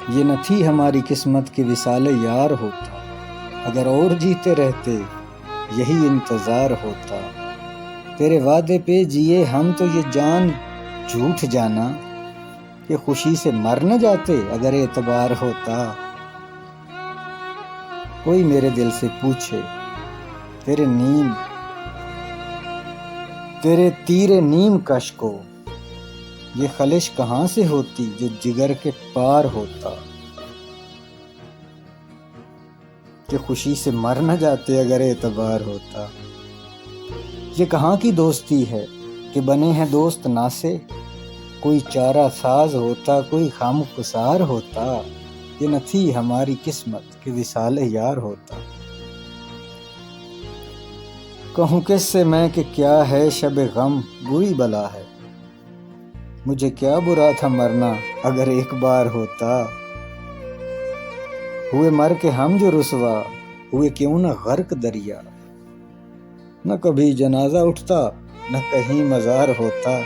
یہ نہ تھی ہماری قسمت کہ وصال یار ہوتا، اگر اور جیتے رہتے یہی انتظار ہوتا۔ تیرے وعدے پہ جیے ہم تو یہ جان جھوٹ جانا کہ خوشی سے مر نہ جاتے اگر اعتبار ہوتا۔ کوئی میرے دل سے پوچھے تیرے تیر نیم کش کو یہ خلش کہاں سے ہوتی جو جگر کے پار ہوتا، کہ خوشی سے مر نہ جاتے اگر اعتبار ہوتا۔ یہ کہاں کی دوستی ہے کہ بنے ہیں دوست ناسے، کوئی چارہ ساز ہوتا کوئی خام گسار ہوتا، یہ نہ تھی ہماری قسمت کہ وصال یار ہوتا۔ کہوں کس سے میں کہ کیا ہے شب غم بری بلا ہے، مجھے کیا برا تھا مرنا اگر ایک بار ہوتا۔ ہوئے مر کے ہم جو رسوا ہوئے کیوں نہ غرق دریا، نہ کبھی جنازہ اٹھتا نہ کہیں مزار ہوتا۔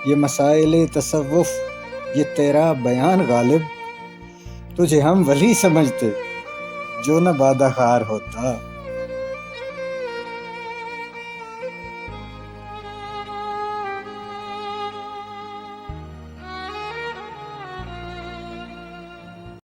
یہ مسائل تصوف یہ تیرا بیان غالب، تجھے ہم ولی سمجھتے جو نہ بادہ خار ہوتا۔